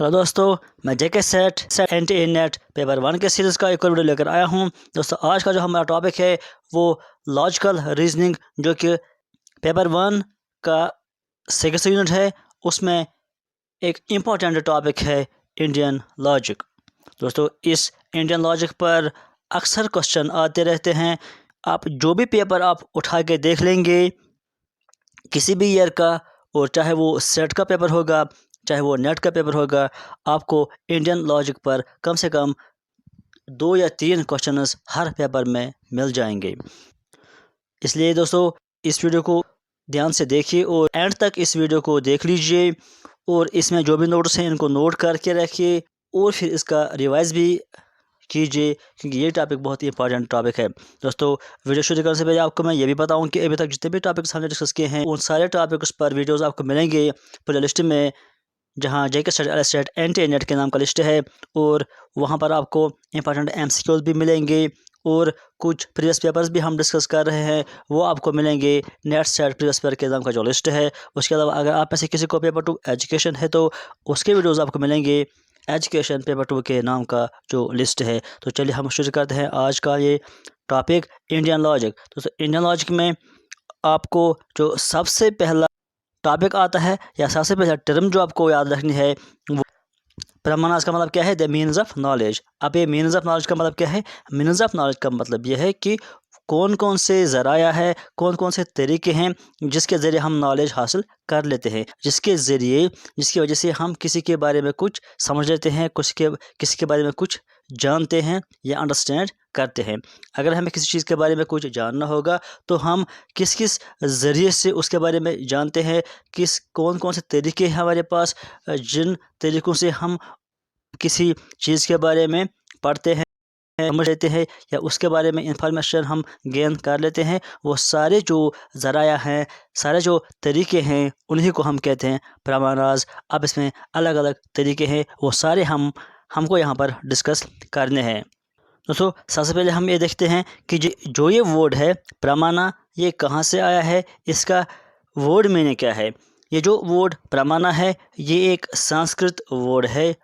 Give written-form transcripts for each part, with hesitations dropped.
Hello दोस्तों, मैं जेके set anti net paper 1 के सीरीज़ का एक और वीडियो लेकर आया हूं। दोस्तों, आज का जो हमारा टॉपिक है वो लॉजिकल रीजनिंग, जो कि पेपर 1 का सेकंड यूनिट है। उसमें एक इम्पॉर्टेंट टॉपिक है इंडियन लॉजिक। दोस्तों, इस इंडियन लॉजिक पर अक्सर क्वेश्चन आते रहते हैं। आप जो भी पेपर आप उठा के देख लेंगे किसी भी ईयर का, और चाहे वो सेट का पेपर होगा चाहे वो नेट का पेपर होगा, आपको इंडियन लॉजिक पर कम से कम 2 या 3 क्वेश्चंस हर पेपर में मिल जाएंगे। इसलिए दोस्तों, इस वीडियो को ध्यान से देखिए और एंड तक इस वीडियो को देख लीजिए, और इसमें जो भी नोट्स हैं इनको नोट करके रखिए और फिर इसका रिवाइज भी कीजिए, क्योंकि ये टॉपिक बहुत ही इंपॉर्टेंट टॉपिक है। दोस्तों, वीडियो शुरू करने से पहले आपको मैं ये भी बताऊं कि अभी तक जितने भी टॉपिक्स हमने डिस्कस किए हैं उन सारे टॉपिक्स पर वीडियोस आपको मिलेंगे प्ले लिस्ट में, जहां जेके स्टेट एंटी नेट के नाम का लिस्ट है। और वहां पर आपको इंपॉर्टेंट एमसीक्यूज भी मिलेंगे और कुछ प्रीवियस पेपर्स भी हम डिस्कस कर रहे हैं, वो आपको मिलेंगे नेट सेट प्रीवियस पेपर के नाम का जो लिस्ट है। उसके अलावा अगर आप में से किसी को पेपर 2 एजुकेशन है तो उसके वीडियोस आपको मिलेंगे एजुकेशन पेपर 2 के नाम का जो लिस्ट है। तो चलिए हम शुरू करते हैं आज का ये टॉपिक इंडियन लॉजिक। तो इंडियन लॉजिक में आपको जो सबसे पहला टॉपिक आता है या सबसे पहला टर्म जो आपको याद रखनी है वो प्रमाणास का मतलब क्या है, द मीन्स ऑफ नॉलेज। अब ये मीन्स ऑफ नॉलेज का मतलब क्या है? मीन्स ऑफ नॉलेज का मतलब यह है कि कौन कौन से ज़राया है, कौन कौन से तरीके हैं जिसके ज़रिए हम नॉलेज हासिल कर लेते हैं, जिसकी वजह से हम किसी के बारे में कुछ समझ लेते हैं, किसी के बारे में कुछ जानते हैं या अंडरस्टैंड करते हैं। अगर हमें किसी चीज़ के बारे में कुछ जानना होगा तो हम किस किस ज़रिए से उसके बारे में जानते हैं, कौन कौन से तरीके हैं हमारे पास, जिन तरीक़ों से हम किसी चीज़ के बारे में पढ़ते हैं, समझ लेते हैं या उसके बारे में इंफॉर्मेशन हम गेन कर लेते हैं। वो सारे जो ज़राया हैं, सारे जो तरीके हैं, उन्हीं को हम कहते हैं प्रमाणास। अब इसमें अलग अलग तरीके हैं, वो सारे हमको यहाँ पर डिस्कस करने हैं। दोस्तों, सबसे पहले हम ये देखते हैं कि जो ये वर्ड है प्रमाणा, ये कहाँ से आया है, इसका वर्ड मीनिंग क्या है। ये जो वर्ड प्रमाणा है ये एक संस्कृत वर्ड है,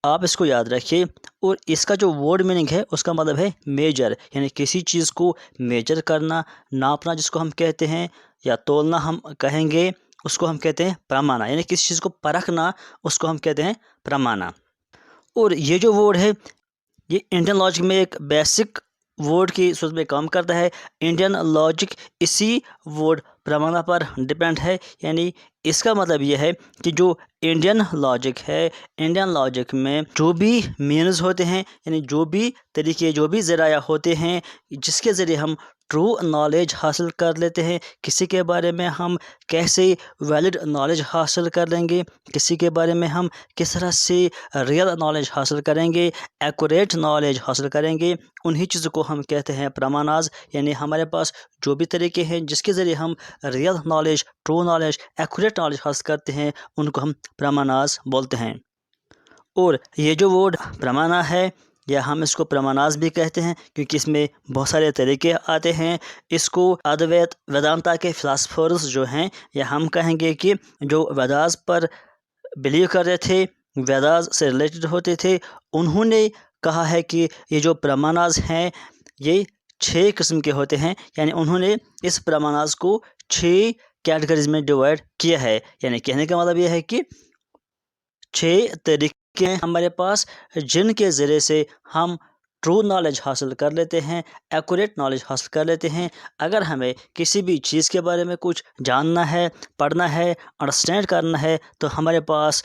आप इसको याद रखिए। और इसका जो वर्ड मीनिंग है उसका मतलब है मेजर, यानी किसी चीज़ को मेजर करना, नापना जिसको हम कहते हैं, या तोलना हम कहेंगे, उसको हम कहते हैं प्रमाणा। यानी किसी चीज़ को परखना, उसको हम कहते हैं प्रमाणा। और ये जो वर्ड है ये इंडियन लॉजिक में एक बेसिक वर्ड की सूरत में काम करता है। इंडियन लॉजिक इसी वर्ड प्रमाणा पर डिपेंड है। यानी इसका मतलब यह है कि जो इंडियन लॉजिक है, इंडियन लॉजिक में जो भी मीन्स होते हैं, यानी जो भी तरीके, जो भी ज़राया होते हैं जिसके ज़रिए हम ट्रू नॉलेज हासिल कर लेते हैं, किसी के बारे में हम कैसे वैलिड नॉलेज हासिल कर लेंगे, किसी के बारे में हम किस तरह से रियल नॉलेज हासिल करेंगे, एक्यूरेट नॉलेज हासिल करेंगे, उन्हीं चीज़ों को हम कहते हैं प्रमाणास। यानी हमारे पास जो भी तरीके हैं जिसके ज़रिए हम real knowledge, true knowledge, accurate knowledge हासिल करते हैं, उनको हम प्रमाणास बोलते हैं। और ये जो वर्ड प्रमाणा है, या हम इसको प्रमाणास भी कहते हैं क्योंकि इसमें बहुत सारे तरीके आते हैं। इसको अद्वैत वेदांता के फिलासफर्स जो हैं, या हम कहेंगे कि जो वेदास पर बिलीव कर रहे थे, वेदास से रिलेटेड होते थे, उन्होंने कहा है कि ये जो प्रमाणास हैं ये 6 किस्म के होते हैं। यानी उन्होंने इस प्रमाणास को 6 कैटेगरीज में डिवाइड किया है। यानी कहने का मतलब यह है कि 6 तरीके हैं हमारे पास जिनके ज़रिए से हम ट्रू नॉलेज हासिल कर लेते हैं, एक्यूरेट नॉलेज हासिल कर लेते हैं। अगर हमें किसी भी चीज़ के बारे में कुछ जानना है, पढ़ना है, अंडरस्टैंड करना है, तो हमारे पास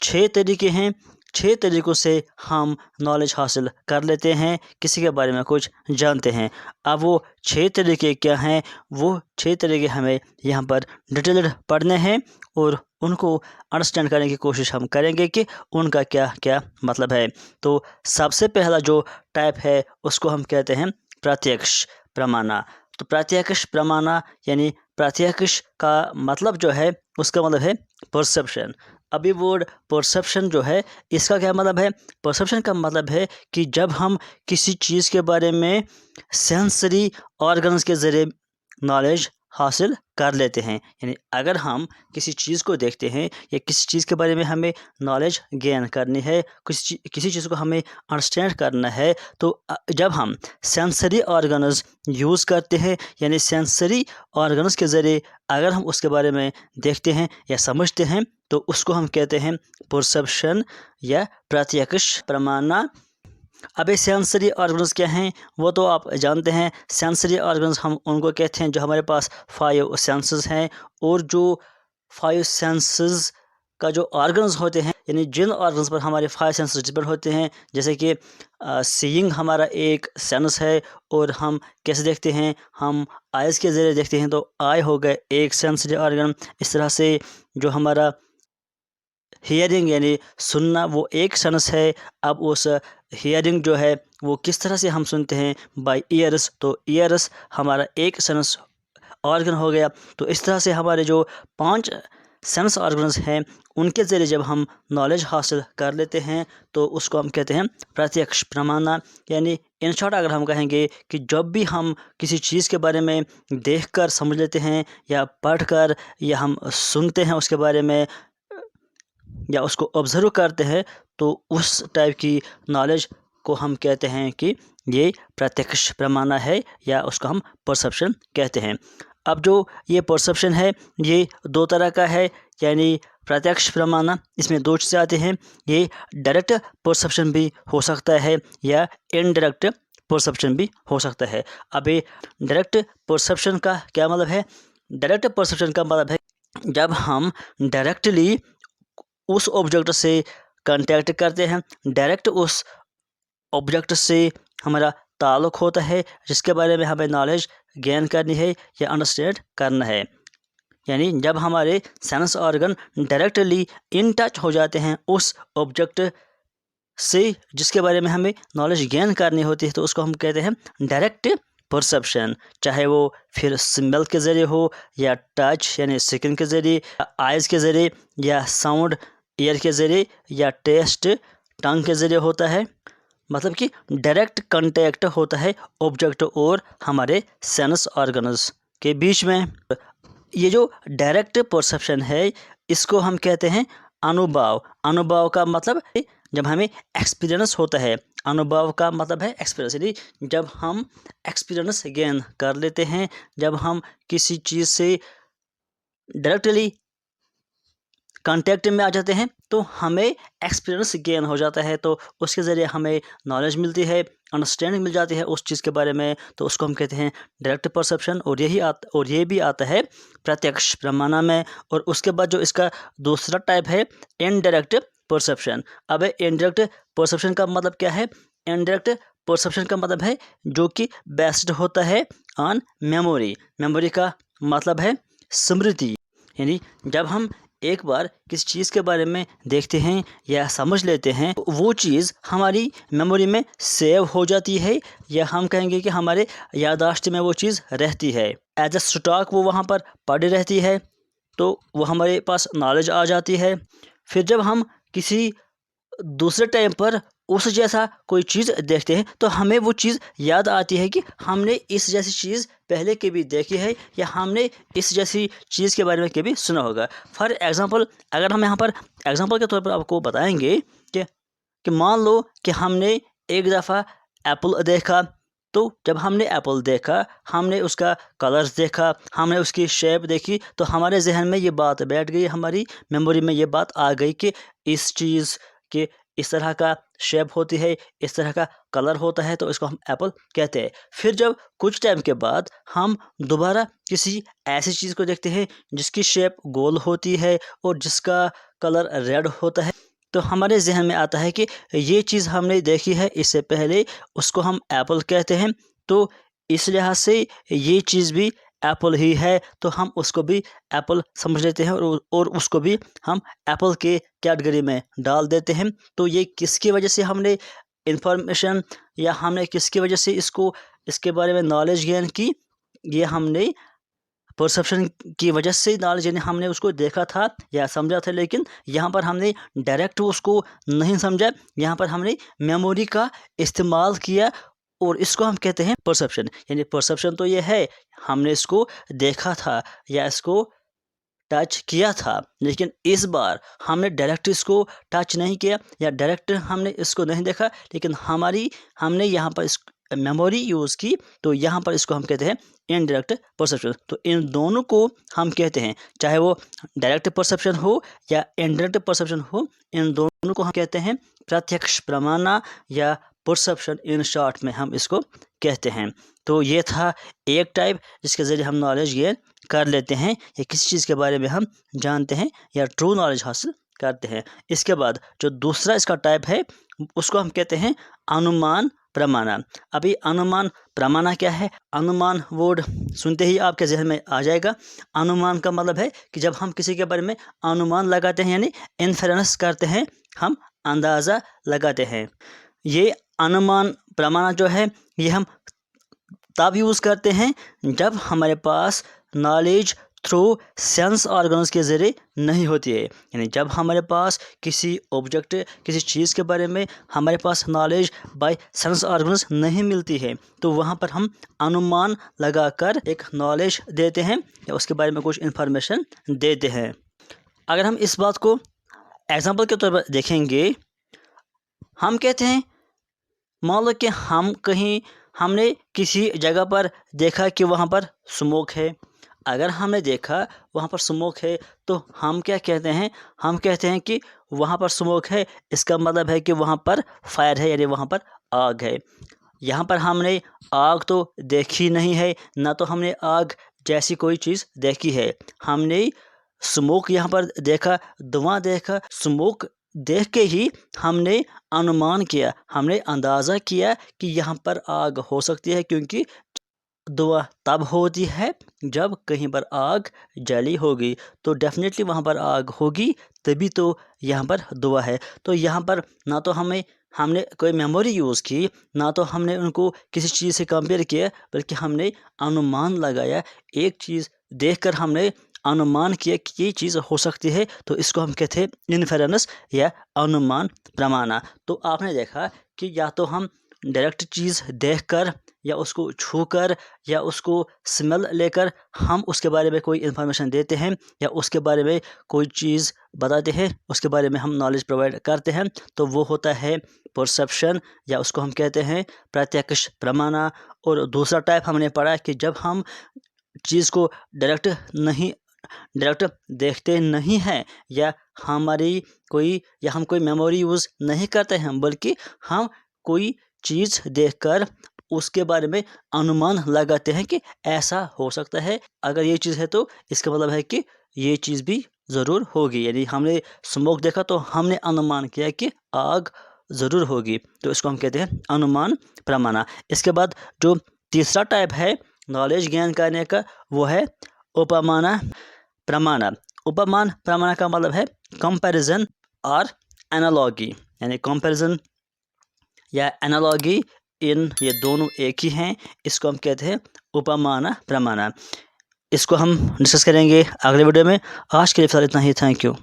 6 तरीके हैं। 6 तरीक़ों से हम नॉलेज हासिल कर लेते हैं, किसी के बारे में कुछ जानते हैं। अब वो 6 तरीके क्या हैं, वो 6 तरीके हमें यहाँ पर डिटेल्ड पढ़ने हैं और उनको अंडरस्टैंड करने की कोशिश हम करेंगे कि उनका क्या क्या मतलब है। तो सबसे पहला जो टाइप है उसको हम कहते हैं प्रत्यक्ष प्रमाणा। तो प्रत्यक्ष प्रमाणा यानी प्रत्यक्ष का मतलब जो है उसका मतलब है परसेप्शन। अभी वर्ड परसेप्शन जो है इसका क्या मतलब है? परसेप्शन का मतलब है कि जब हम किसी चीज़ के बारे में सेंसरी ऑर्गन्स के ज़रिए नॉलेज हासिल कर लेते हैं। यानी अगर हम किसी चीज़ को देखते हैं या किसी चीज़ के बारे में हमें नॉलेज गेन करनी है, किसी चीज़ को हमें अंडरस्टैंड करना है, तो जब हम सेंसरी ऑर्गन्स यूज़ करते हैं, यानी सेंसरी ऑर्गन्स के ज़रिए अगर हम उसके बारे में देखते हैं या समझते हैं, तो उसको हम कहते हैं परसेप्शन या प्रत्यक्ष प्रमाणना। अब ये सेंसरी ऑर्गन्स क्या हैं, वो तो आप जानते हैं। सेंसरी ऑर्गन्स हम उनको कहते हैं जो हमारे पास 5 सेंसेस हैं, और जो 5 सेंसेस का जो ऑर्गन्स होते हैं, यानी जिन ऑर्गन्स पर हमारे 5 सेंसेस डिपेंड होते हैं, जैसे कि सीइंग हमारा एक सेंस है, और हम कैसे देखते हैं, हम आइज़ के ज़रिए देखते हैं, तो आई हो गए एक सेंसरी ऑर्गन। इस तरह से जो हमारा हियरिंग यानी सुनना, वो एक सेंस है। अब उस हियरिंग जो है वो किस तरह से हम सुनते हैं, बाय ईयर्स, तो ईयर्स हमारा एक सेंस ऑर्गन हो गया। तो इस तरह से हमारे जो 5 सेंस ऑर्गन्स हैं, उनके ज़रिए जब हम नॉलेज हासिल कर लेते हैं, तो उसको हम कहते हैं प्रत्यक्ष प्रमाणना। यानी इन शॉर्ट अगर हम कहेंगे कि जब भी हम किसी चीज़ के बारे में देखकर समझ लेते हैं, या पढ़कर, या हम सुनते हैं उसके बारे में, या उसको ऑब्ज़र्व करते हैं, तो उस टाइप की नॉलेज को हम कहते हैं कि ये प्रत्यक्ष प्रमाणना है, या उसको हम परसेप्शन कहते हैं। अब जो ये परसेप्शन है, ये 2 तरह का है, यानी प्रत्यक्ष प्रमाणना, इसमें 2 चीज़ें आती हैं। ये डायरेक्ट परसेप्शन भी हो सकता है, या इनडायरेक्ट परसेप्शन भी हो सकता है। अब ये डायरेक्ट परसेप्शन का क्या मतलब है? डायरेक्ट परसेप्शन का मतलब है जब हम डायरेक्टली उस ऑब्जेक्ट से कांटेक्ट करते हैं, डायरेक्ट उस ऑब्जेक्ट से हमारा ताल्लुक़ होता है, जिसके बारे में हमें नॉलेज गेन करनी है या अंडरस्टैंड करना है। यानी जब हमारे sense organ directly in touch हो जाते हैं उस ऑब्जेक्ट से जिसके बारे में हमें नॉलेज गेन करनी होती है, तो उसको हम कहते हैं डायरेक्ट परसेप्शन। चाहे वो फिर सिंबल के ज़रिए हो, या टच यानी स्किन के ज़रिए, आइज़ के ज़रिए, या साउंड ईयर के ज़रिए, या टेस्ट टंग के ज़रिए होता है। मतलब कि डायरेक्ट कांटेक्ट होता है ऑब्जेक्ट और हमारे सेंस ऑर्गन्स के बीच में। ये जो डायरेक्ट परसेप्शन है, इसको हम कहते हैं अनुभव। अनुभव का मतलब है जब हमें एक्सपीरियंस होता है। अनुभव का मतलब है एक्सपीरियंस, यानी जब हम एक्सपीरियंस गेन कर लेते हैं, जब हम किसी चीज़ से डायरेक्टली कांटेक्ट में आ जाते हैं, तो हमें एक्सपीरियंस गेन हो जाता है, तो उसके ज़रिए हमें नॉलेज मिलती है, अंडरस्टैंडिंग मिल जाती है उस चीज़ के बारे में, तो उसको हम कहते हैं डायरेक्ट परसेप्शन। और ये भी आता है प्रत्यक्ष प्रमाणना में। और उसके बाद जो इसका दूसरा टाइप है इनडायरेक्ट परसेप्शन। अब इनडायरेक्ट परसेप्शन का मतलब क्या है? इनडायरेक्ट परसेप्शन का मतलब है जो कि बेस्ड होता है ऑन मेमोरी। मेमोरी का मतलब है स्मृति। यानी जब हम एक बार किसी चीज़ के बारे में देखते हैं या समझ लेते हैं, तो वो चीज़ हमारी मेमोरी में सेव हो जाती है, या हम कहेंगे कि हमारे याददाश्त में वो चीज़ रहती है। एज अ स्टॉक वो वहाँ पर पड़ी रहती है, तो वो हमारे पास नॉलेज आ जाती है। फिर जब हम किसी दूसरे टाइम पर उस जैसा कोई चीज़ देखते हैं, तो हमें वो चीज़ याद आती है कि हमने इस जैसी चीज़ पहले कभी देखी है, या हमने इस जैसी चीज़ के बारे में कभी सुना होगा। फॉर एग्ज़ाम्पल, अगर हम यहाँ पर एग्ज़ाम्पल के तौर पर आपको बताएंगे कि मान लो कि हमने एक दफ़ा एप्पल देखा, तो जब हमने एप्पल देखा, हमने उसका कलर्स देखा, हमने उसकी शेप देखी, तो हमारे जहन में ये बात बैठ गई, हमारी मेमोरी में ये बात आ गई कि इस चीज़ के इस तरह का शेप होती है, इस तरह का कलर होता है, तो इसको हम एप्पल कहते हैं। फिर जब कुछ टाइम के बाद हम दोबारा किसी ऐसी चीज़ को देखते हैं जिसकी शेप गोल होती है और जिसका कलर रेड होता है, तो हमारे जहन में आता है कि ये चीज़ हमने देखी है इससे पहले, उसको हम एप्पल कहते हैं। तो इस लिहाज से ये चीज़ भी एप्पल ही है, तो हम उसको भी एप्पल समझ लेते हैं, और उसको भी हम एप्पल के कैटेगरी में डाल देते हैं। तो ये किसकी वजह से हमने इंफॉर्मेशन, या हमने किसकी वजह से इसके बारे में नॉलेज गेन की? ये हमने परसेप्शन की वजह से नॉलेज, यानी हमने उसको देखा था या समझा था, लेकिन यहाँ पर हमने डायरेक्ट उसको नहीं समझा, यहाँ पर हमने मेमोरी का इस्तेमाल किया और इसको हम कहते हैं परसेप्शन। यानी परसेप्शन तो ये है, हमने इसको देखा था या इसको टच किया था, लेकिन इस बार हमने डायरेक्ट इसको टच नहीं किया या डायरेक्ट हमने इसको नहीं देखा, लेकिन हमने यहाँ पर इस मेमोरी यूज़ की, तो यहाँ पर इसको हम कहते हैं इनडायरेक्ट परसेप्शन। तो इन दोनों को हम कहते हैं, चाहे वो डायरेक्ट परसेप्शन हो या इनडायरेक्ट परसेप्शन हो, इन दोनों को हम कहते हैं प्रत्यक्ष प्रमाणा या परसेप्शन। इन शॉर्ट में हम इसको कहते हैं। तो ये था एक टाइप जिसके ज़रिए हम नॉलेज गेन कर लेते हैं या किसी चीज़ के बारे में हम जानते हैं या ट्रू नॉलेज हासिल करते हैं। इसके बाद जो दूसरा इसका टाइप है उसको हम कहते हैं अनुमान प्रमाणा। अभी अनुमान प्रमाणा क्या है? अनुमान वर्ड सुनते ही आपके जहन में आ जाएगा। अनुमान का मतलब है कि जब हम किसी के बारे में अनुमान लगाते हैं यानी इन्फेरेंस करते हैं, हम अंदाज़ा लगाते हैं। ये अनुमान प्रमाणा जो है ये हम तब यूज़ करते हैं जब हमारे पास नॉलेज थ्रू सेंस ऑर्गन्स के ज़रिए नहीं होती है। यानी जब हमारे पास किसी ऑब्जेक्ट, किसी चीज़ के बारे में हमारे पास नॉलेज बाय सेंस ऑर्गन्स नहीं मिलती है, तो वहाँ पर हम अनुमान लगाकर एक नॉलेज देते हैं या उसके बारे में कुछ इन्फॉर्मेशन देते हैं। अगर हम इस बात को एग्जांपल के तौर पर देखेंगे, हम कहते हैं मान लो कि हमने किसी जगह पर देखा कि वहाँ पर स्मोक है। अगर हमने देखा वहाँ पर स्मोक है तो हम क्या कहते हैं? हम कहते हैं कि वहाँ पर स्मोक है, इसका मतलब है कि वहाँ पर फायर है, यानी वहाँ पर आग है। यहाँ पर हमने आग तो देखी नहीं है, ना तो हमने आग जैसी कोई चीज़ देखी है। हमने स्मोक यहाँ पर देखा, धुआं देखा। स्मोक देख के ही हमने अनुमान किया, हमने अंदाज़ा किया कि यहाँ पर आग हो सकती है, क्योंकि धुआं तब होती है जब कहीं पर आग जली होगी, तो डेफिनेटली वहाँ पर आग होगी, तभी तो यहाँ पर धुआं है। तो यहाँ पर ना तो हमने कोई मेमोरी यूज़ की, ना तो हमने उनको किसी चीज़ से कंपेयर किया, बल्कि हमने अनुमान लगाया। एक चीज़ देखकर हमने अनुमान किया कि ये चीज़ हो सकती है, तो इसको हम कहते हैं इन्फेरेंस या अनुमान प्रमाणा। तो आपने देखा कि या तो हम डायरेक्ट चीज़ देखकर या उसको छूकर या उसको स्मेल लेकर हम उसके बारे में कोई इन्फॉर्मेशन देते हैं या उसके बारे में कोई चीज़ बताते हैं, उसके बारे में हम नॉलेज प्रोवाइड करते हैं, तो वो होता है परसेप्शन या उसको हम कहते हैं प्रत्यक्ष प्रमाणा। और दूसरा टाइप हमने पढ़ा कि जब हम चीज़ को डायरेक्ट देखते नहीं हैं या हम कोई मेमोरी यूज़ नहीं करते हैं, बल्कि हम कोई चीज़ देखकर उसके बारे में अनुमान लगाते हैं कि ऐसा हो सकता है, अगर ये चीज़ है तो इसका मतलब है कि ये चीज़ भी ज़रूर होगी। यानी हमने स्मोक देखा तो हमने अनुमान किया कि आग ज़रूर होगी, तो इसको हम कहते हैं अनुमान प्रमाणा। इसके बाद जो तीसरा टाइप है नॉलेज गेन करने का, वो है उपमान प्रमाणा। उपमान प्रमाणा का मतलब है कंपैरिजन और एनालॉगी। यानी कंपैरिजन या एनालॉगी, ये दोनों एक ही हैं, इसको हम कहते हैं उपमान प्रमाणा। इसको हम डिस्कस करेंगे अगले वीडियो में। आज के लिए फिलहाल इतना ही। Thank you.